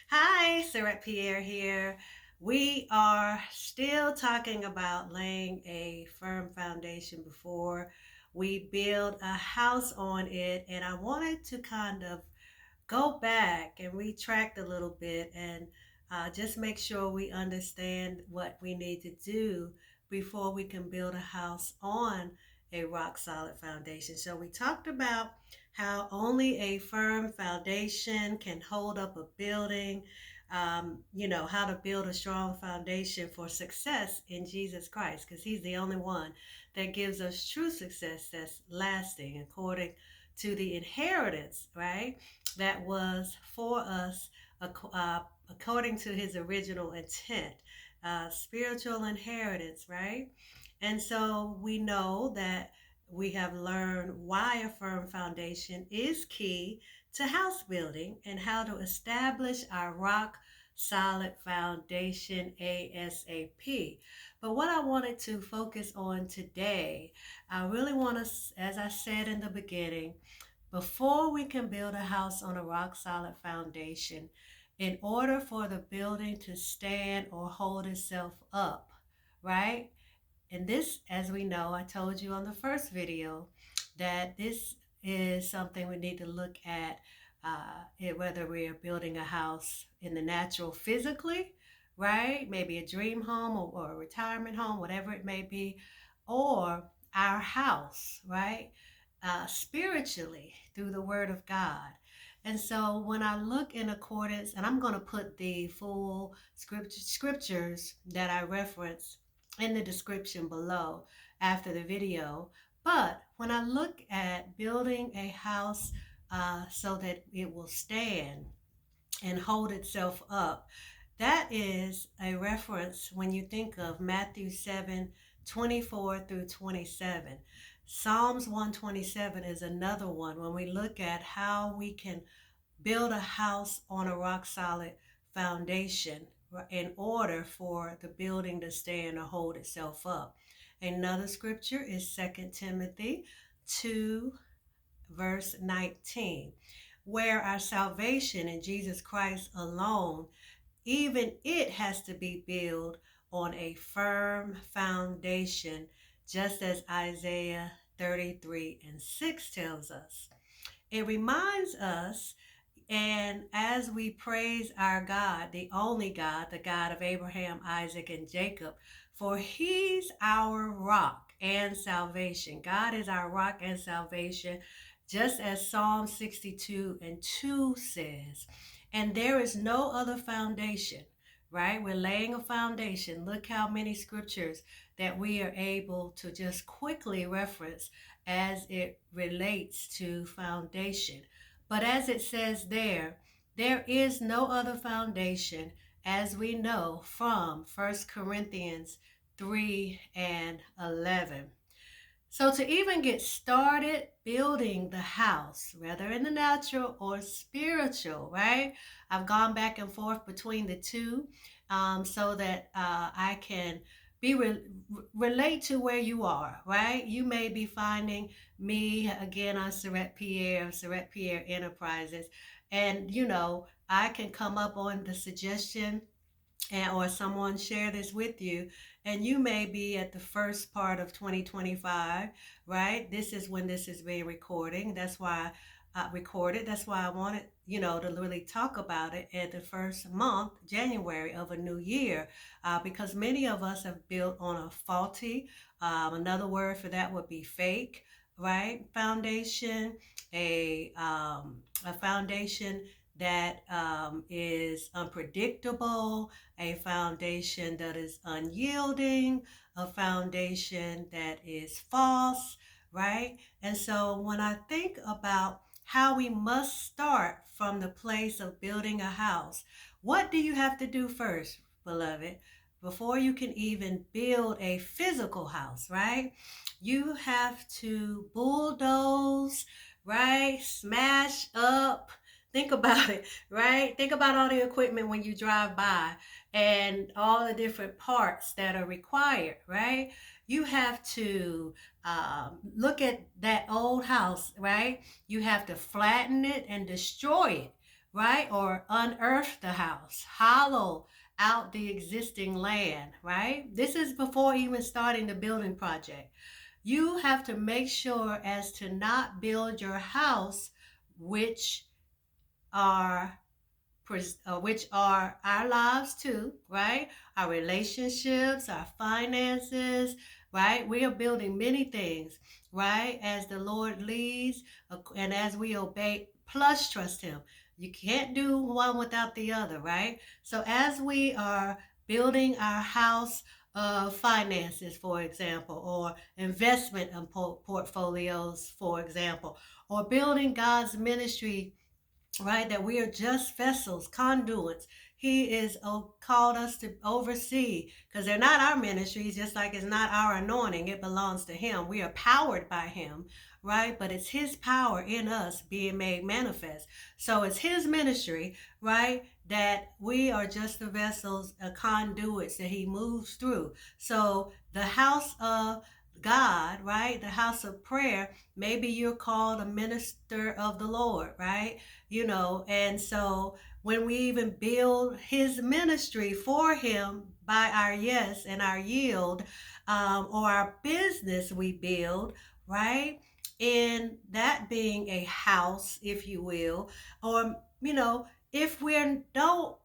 Hi, Saret Pierre here. We are still talking about laying a firm foundation before we build a house on it. And I wanted to kind of go back and retract a little bit and just make sure we understand what we need to do before we can build a house on a rock solid foundation. So we talked about how only a firm foundation can hold up a building. How to build a strong foundation for success in Jesus Christ, because He's the only one that gives us true success that's lasting according to the inheritance, right? That was for us according to His original intent, spiritual inheritance, right? And so we know that we have learned why a firm foundation is key to house building and how to establish our rock solid foundation ASAP. But what I wanted to focus on today, I really want to, as I said in the beginning, before we can build a house on a rock solid foundation, in order for the building to stand or hold itself up, right? And this, as we know, I told you on the first video that this is something we need to look at, whether we are building a house in the natural physically, right? Maybe a dream home or a retirement home, whatever it may be, or our house, right? Spiritually through the Word of God. And so when I look in accordance, and I'm going to put the full scriptures that I reference in the description below after the video. But when I look at building a house so that it will stand and hold itself up, that is a reference when you think of Matthew 7:24 through 27. Psalms 127 is another one when we look at how we can build a house on a rock solid foundation in order for the building to stand or hold itself up. Another scripture is 2 Timothy 2, verse 19, where our salvation in Jesus Christ alone, even it has to be built on a firm foundation, just as Isaiah 33:6 tells us. It reminds us, and as we praise our God, the only God, the God of Abraham, Isaac, and Jacob, for He's our rock and salvation. God is our rock and salvation, just as Psalm 62:2 says. And there is no other foundation, right? We're laying a foundation. Look how many scriptures that we are able to just quickly reference as it relates to foundation. But as it says there is no other foundation, as we know from 1 Corinthians 3 and 11. So to even get started building the house, whether in the natural or spiritual, right? I've gone back and forth between the two so that I can relate to where you are, right? You may be finding me again on Saret Pierre of Saret Pierre Enterprises, and I can come up on the suggestion or someone share this with you, and you may be at the first part of 2025, right? This is when this is being recording. That's why I recorded. That's why I wanted to really talk about it at the first month, January of a new year, because many of us have built on a faulty, another word for that would be fake, right? Foundation, a foundation that is unpredictable, a foundation that is unyielding, a foundation that is false, right? And so when I think about how we must start from the place of building a house, what do you have to do first, beloved? Before you can even build a physical house, right? You have to bulldoze, right? Smash up. Think about it, right? Think about all the equipment when you drive by and all the different parts that are required, right? You have to look at that old house, right? You have to flatten it and destroy it, right? Or unearth the house, hollow out the existing land, right? This is before even starting the building project. You have to make sure as to not build your house, which are which are our lives too, right? Our relationships, our finances, right? We are building many things, right? As the Lord leads and as we obey, plus trust Him. You can't do one without the other, right? So as we are building our house of finances, for example, or investment portfolios, for example, or building God's ministry, right? That we are just vessels, conduits. He is called us to oversee because they're not our ministries, just like it's not our anointing. It belongs to Him. We are powered by Him, right? But it's His power in us being made manifest. So it's His ministry, right? That we are just the vessels, conduits that He moves through. So the house of God, right? The house of prayer, maybe you're called a minister of the Lord, right? And so when we even build His ministry for Him by our yes and our yield, or our business we build, right? In that being a house, if you will, or, if we don't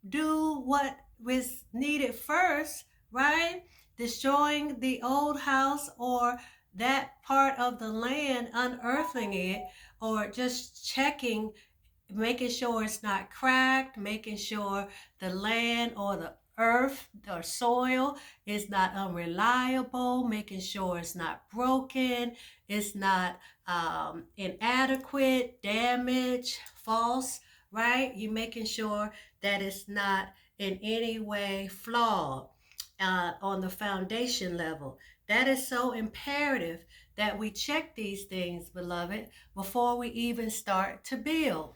do what was needed first, right? Destroying the old house or that part of the land, unearthing it, or just checking, making sure it's not cracked, making sure the land or the earth or soil is not unreliable, making sure it's not broken, it's not inadequate, damaged, false, right? You're making sure that it's not in any way flawed on the foundation level. That is so imperative that we check these things, beloved, before we even start to build.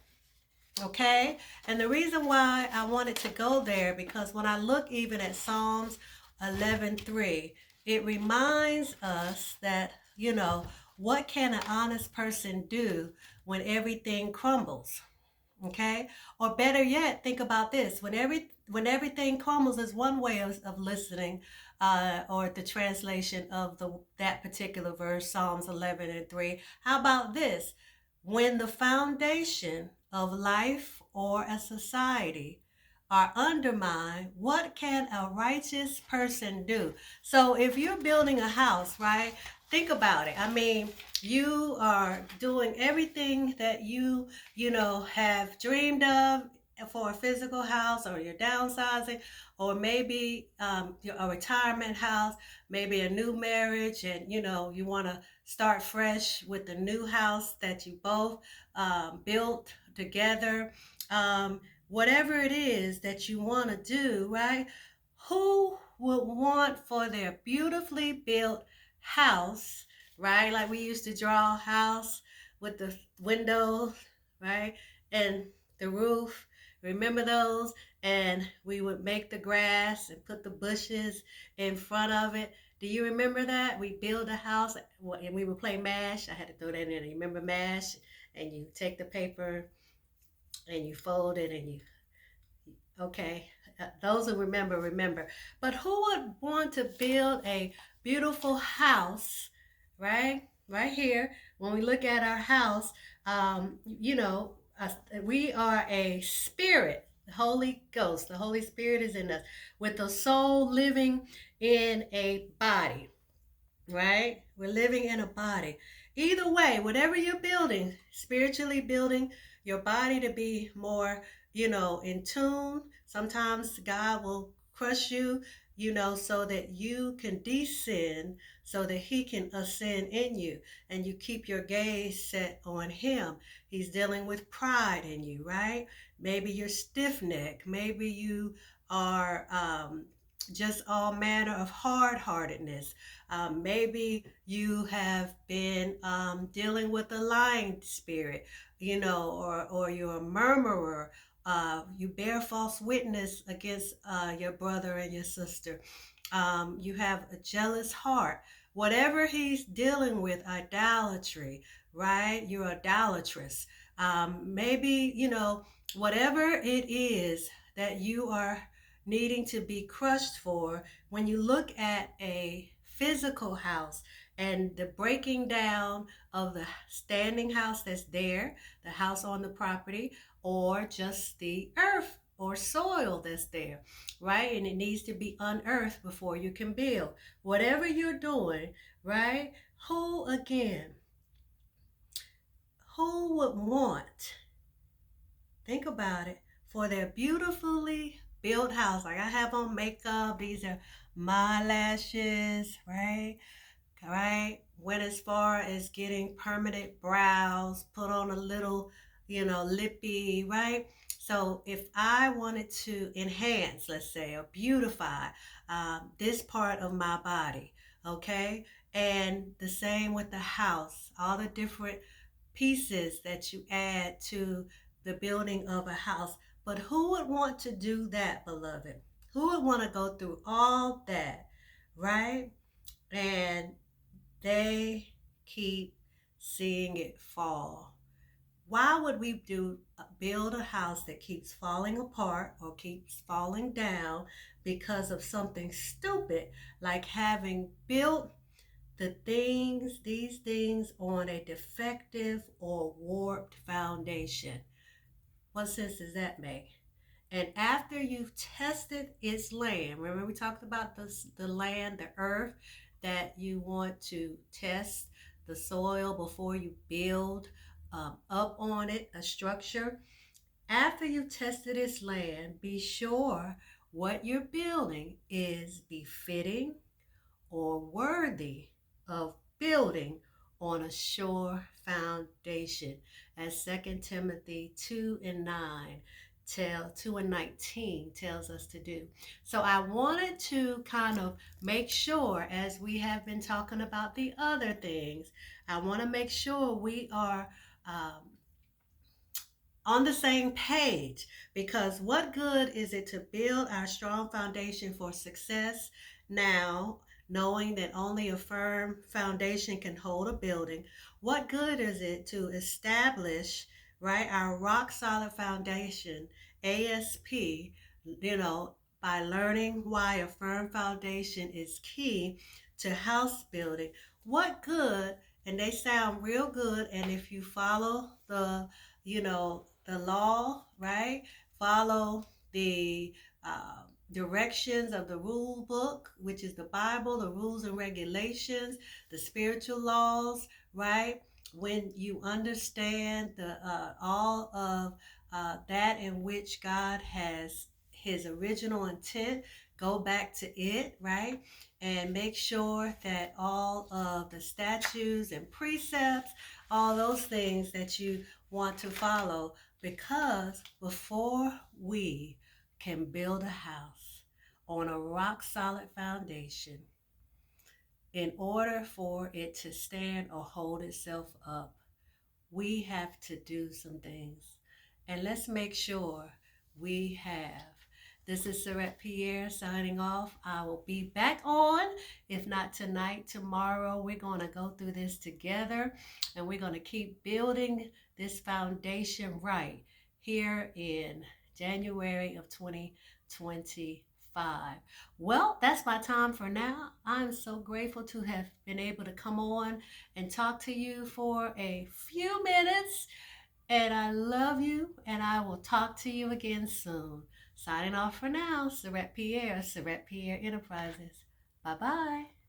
Okay? And the reason why I wanted to go there, because when I look even at Psalms 11:3, it reminds us that, what can an honest person do when everything crumbles? Okay, or better yet, think about this: when everything crumbles is one way of listening, or the translation of that particular verse, Psalms 11:3. How about this: when the foundation of life or a society are undermined, what can a righteous person do? So if you're building a house, right, think about it. I mean, you are doing everything that you have dreamed of for a physical house, or you're downsizing, or maybe a retirement house, maybe a new marriage, and you want to start fresh with the new house that you both built together. Whatever it is that you want to do, right? Who would want for their beautifully built house, right? Like we used to draw a house with the windows, right? And the roof. Remember those? And we would make the grass and put the bushes in front of it. Do you remember that? We build a house and we would play MASH. I had to throw that in. You remember MASH? And you take the paper and you fold it and you, okay. Those who remember. But who would want to build a beautiful house, right? Right here, when we look at our house, we are a spirit. The Holy Ghost, the Holy Spirit is in us, with the soul living in a body, right? We're living in a body. Either way, whatever you're building, spiritually building your body to be more, in tune. Sometimes God will crush you, so that you can descend, so that He can ascend in you, and you keep your gaze set on Him. He's dealing with pride in you, right? Maybe you're stiff necked. Maybe you are just all manner of hard heartedness. Maybe you have been dealing with a lying spirit, or you're a murmurer. You bear false witness against your brother and your sister. You have a jealous heart. Whatever he's dealing with, idolatry, right? You're idolatrous. Maybe, whatever it is that you are needing to be crushed for, when you look at a physical house and the breaking down of the standing house that's there, the house on the property, or just the earth or soil that's there, right? And it needs to be unearthed before you can build. Whatever you're doing, right? Who, again, who would want, think about it, for their beautifully built house? Like I have on makeup, these are my lashes, right? Right? Went as far as getting permanent brows, put on a little, lippy, right? So if I wanted to enhance, let's say, or beautify this part of my body, okay? And the same with the house, all the different pieces that you add to the building of a house. But who would want to do that, beloved? Who would want to go through all that, right? And they keep seeing it fall. Why would we build a house that keeps falling apart or keeps falling down because of something stupid like having built these things on a defective or warped foundation? What sense does that make? And after you've tested its land, remember we talked about the land, the earth, that you want to test the soil before you build up on it a structure. After you've tested its land, be sure what you're building is befitting or worthy of building on a sure foundation, as 2 Timothy 2 and 9 2 and 19 tells us to do. So I wanted to kind of make sure, as we have been talking about the other things, I want to make sure we are um, on the same page, because what good is it to build our strong foundation for success now, knowing that only a firm foundation can hold a building? What good is it to establish, right, our rock solid foundation, ASP, by learning why a firm foundation is key to house building? What good? And they sound real good, and if you follow the law, right? Follow the directions of the rule book, which is the Bible, the rules and regulations, the spiritual laws, right? When you understand the all of that in which God has his original intent, go back to it, right? And make sure that all of the statutes and precepts, all those things that you want to follow, because before we can build a house on a rock solid foundation, in order for it to stand or hold itself up, we have to do some things. And let's make sure we have. This is Sarette Pierre signing off. I will be back on, if not tonight, tomorrow. We're going to go through this together, and we're going to keep building this foundation right here in January of 2025. Well, that's my time for now. I'm so grateful to have been able to come on and talk to you for a few minutes. And I love you, and I will talk to you again soon. Signing off for now, Sarette Pierre, Sarette Pierre Enterprises. Bye bye.